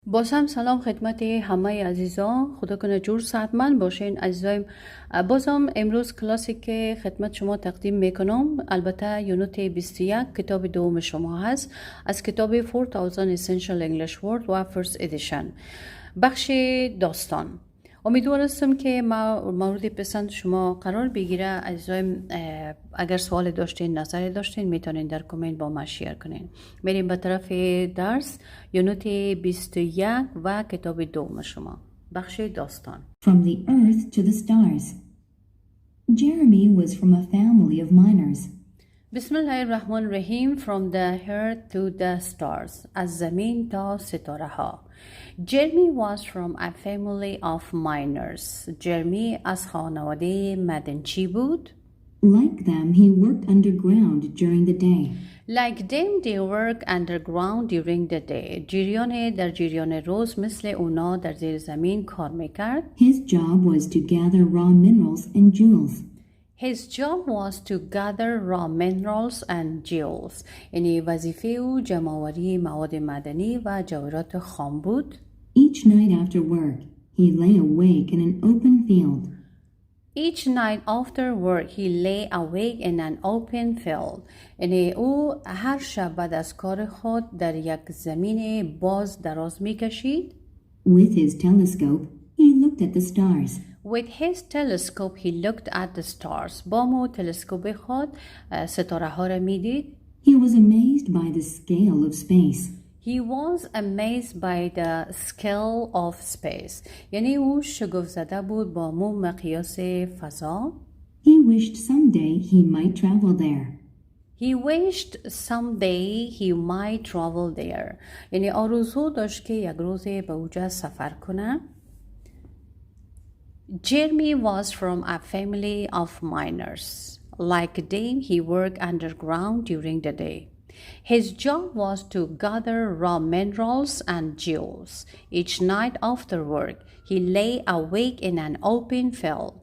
باز هم سلام خدمت همه عزیزان، خدا کنه جور صحتمند باشین عزیزایم. بازم امروز کلاسی که خدمت شما تقدیم میکنم البته یونت 21 کتاب دوم شما هست از کتاب 4000 Essential English Word و First Edition بخش داستان. امیدوار هستم که مورد پسند شما قرار بگیره عزیزایم. اگر سوال داشتین، نظری داشتین، میتونین در کامنت با ما شیر کنین. میریم به طرف درس یونت 21 و کتاب دوم شما بخش داستان. From the earth to the stars. Jeremy was from a family of miners. بسم الله الرحمن الرحیم. From the earth to the stars. از زمین تا ستاره ها. Jeremy was from a family of miners. جرمی از خانواده مدنچی بود. Like them, he worked underground during the day. Like them, they work underground during the day. در جریان روز مثل اونا در زیر زمین کار میکرد. His job was to gather raw minerals and jewels. His job was to gather raw minerals and jewels. یعنی وظیفه او جمع‌آوری مواد معدنی و جواهرات خام بود. Each night after work, he lay awake in an open field. Each night after work, he lay awake in an open field. یعنی او هر شب بعد از کار خود در یک زمین باز دراز می‌کشید. With his telescope, he looked at the stars. With his telescope, he looked at the stars. با تلسکوپ خود ستاره ها را می‌دید. He was amazed by the scale of space. He was amazed by the scale of space. یعنی او شگفت زده بود با مقیاس فضا. He wished someday he might travel there. He wished someday he might travel there. یعنی آرزو داشت که یک روز به اونجا سفر کنه. Jeremy was from a family of miners. Like them, he worked underground during the day. His job was to gather raw minerals and jewels. Each night after work, he lay awake in an open field.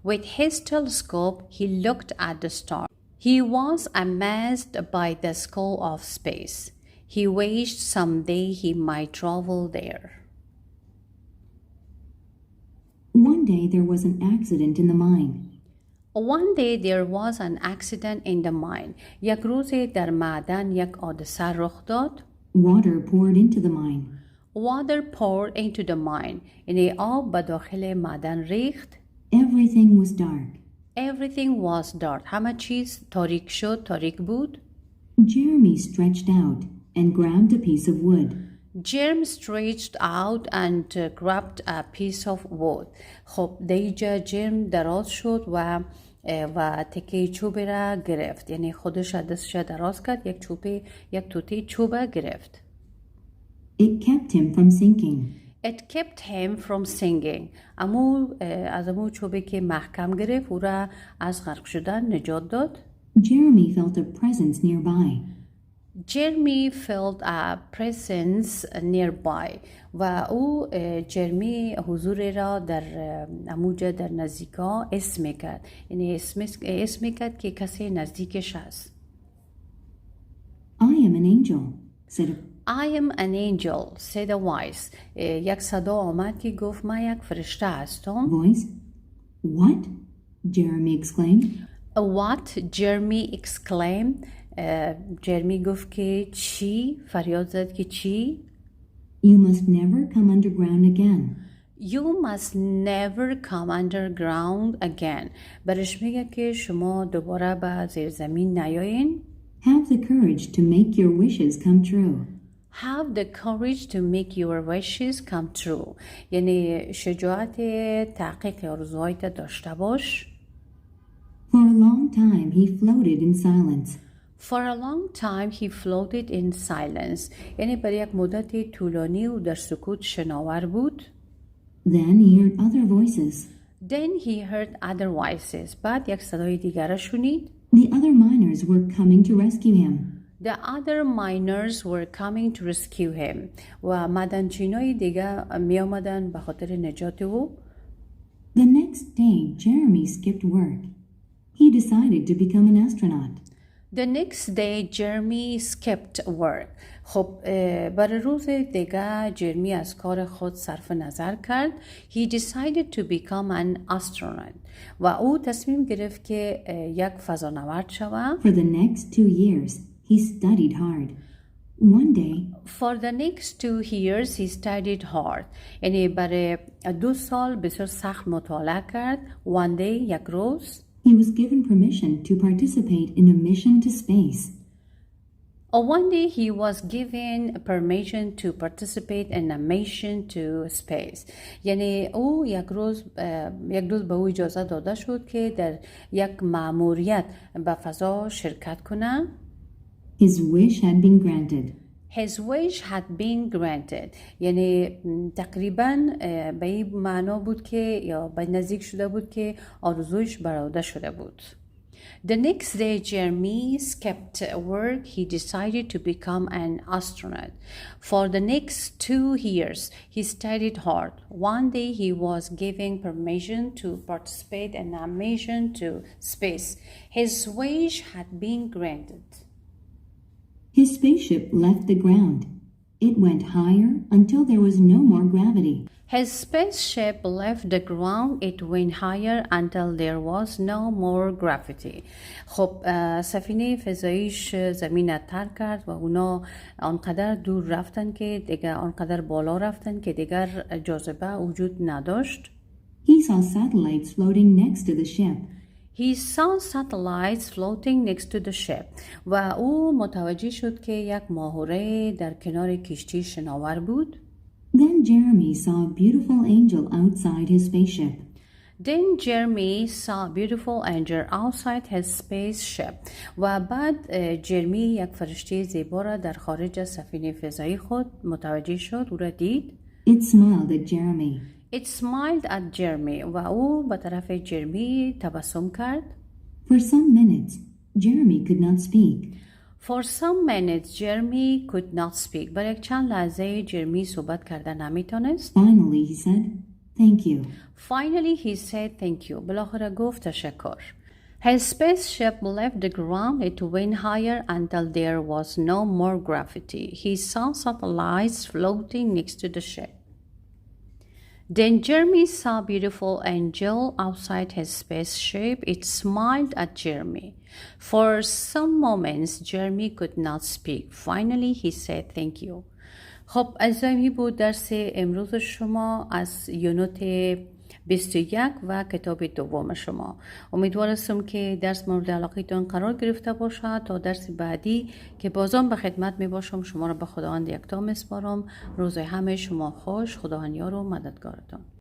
With his telescope, he looked at the stars. He was amazed by the scale of space. He wished someday he might travel there. One day there was an accident in the mine. One day there was an accident in the mine. یک روز در معدن یک حادثه رخ داد. Water poured into the mine. Water poured into the mine. یعنی آب به داخل معدن ریخت. Everything was dark. Everything was dark. همه چیز تاریک شد، تاریک بود. Jeremy stretched out and grabbed a piece of wood. Jeremy stretched out and grabbed a piece of wood. خب دیجا جرم دراز شد و تکه چوب را گرفت. یعنی خودش دستش دراز کرد، یک توته چوب گرفت. It kept him from sinking. It kept him from sinking. از امو چوبی که محکم گرفت او را از غرق شدن نجات داد. Jeremy felt a presence nearby. Jeremy felt a presence nearby. و او جرمی حضور را در اموجه در نزدیکا اسم کرد. یعنی اسم کرد که کسی نزدیکش هست. I am an angel, said I am an angel, said a voice. یک صدا آمد که گفت من یک فرشته هستم. voice. What? Jeremy exclaimed. What? Jeremy exclaimed. جرمی گفت که چی؟ فریاد زد که چی؟ You must never come underground again. You must never come underground again. برش میگه که شما دوباره به زیر زمین نیاین. Have the courage to make your wishes come true. Have the courage to make your wishes come true. یعنی شجاعت تحقیق آرزوهایت داشته باش. For a long time he floated in silence. For a long time he floated in silence. یعنی برای یک مدت طولانی او در سکوت شناور بود. Then he heard other voices. Then he heard other voices. بعد یک صدای دیگر شنید. The other miners were coming to rescue him. The other miners were coming to rescue him. و معدنچینای دیگر می آمدن به خاطر نجات او. The next day Jeremy skipped work. He decided to become an astronaut. The next day Jeremy skipped work. خب برای روز دیگه جرمی از کار خود صرف نظر کرد. He decided to become an astronaut. و او تصمیم گرفت که یک فضانورد شود. For the next 2 years, he studied hard. One day, For the next 2 years he studied hard. یعنی برای 2 سال بسیار سخت مطالعه کرد. One day یک روز he was given permission to participate in a mission to space. One day he was given permission to participate in a mission to space. یعنی او یک روز به او اجازه داده شد که در یک مأموریت به فضا شرکت کنه. His wish had been granted. His wish had been granted. یعنی تقریباً به این معنا بود که یا به نزدیک شده بود که آرزویش برآورده شده بود. The next day Jeremy skipped work. He decided to become an astronaut. For the next 2 years he studied hard. One day he was given permission to participate in a mission to space. His wish had been granted. His spaceship left the ground. It went higher until there was no more gravity. His spaceship left the ground. It went higher until there was no more gravity. خب سفینه فضاییش زمین را ترک کرد و اونا آنقدر دور رفتن که دیگر آنقدر بالا رفتن که دیگر جاذبه وجود نداشت. He saw satellites floating next to the ship. He saw satellites floating next to the ship. و او متوجه شد که یک ماهوره در کنار کشتی شناور بود. Then Jeremy saw a beautiful angel outside his spaceship. Then Jeremy saw a beautiful angel outside his spaceship. و بعد جرمی یک فرشته زیبا را در خارج از سفینه فضایی خود متوجه شد. او را دید. It smiled at Jeremy. It smiled at Jeremy. و او به طرف جرمی تبسم کرد. For some minutes, Jeremy could not speak. For some minutes Jeremy could not speak. برای یک چند لحظه جرمی صحبت کرده نمیتونست. Finally, he said, "Thank you." Finally he said thank you. بالاخره گفت تشکر. His spaceship left the ground. It went higher until there was no more gravity. He saw satellites floating next to the ship. Then Jeremy saw a beautiful angel outside his spaceship. It smiled at Jeremy. For some moments, Jeremy could not speak. Finally, he said, "Thank you." خب عزیزان، بود درس امروز شما از یونت 21 و کتاب دوم شما. امیدوارم که درس مورد علاقتان قرار گرفته باشد. تا درس بعدی که بازم به خدمت می باشم، شما را به خداوند یکتا میسپارم. روز همه شما خوش. خداوند یار و مددگارتان.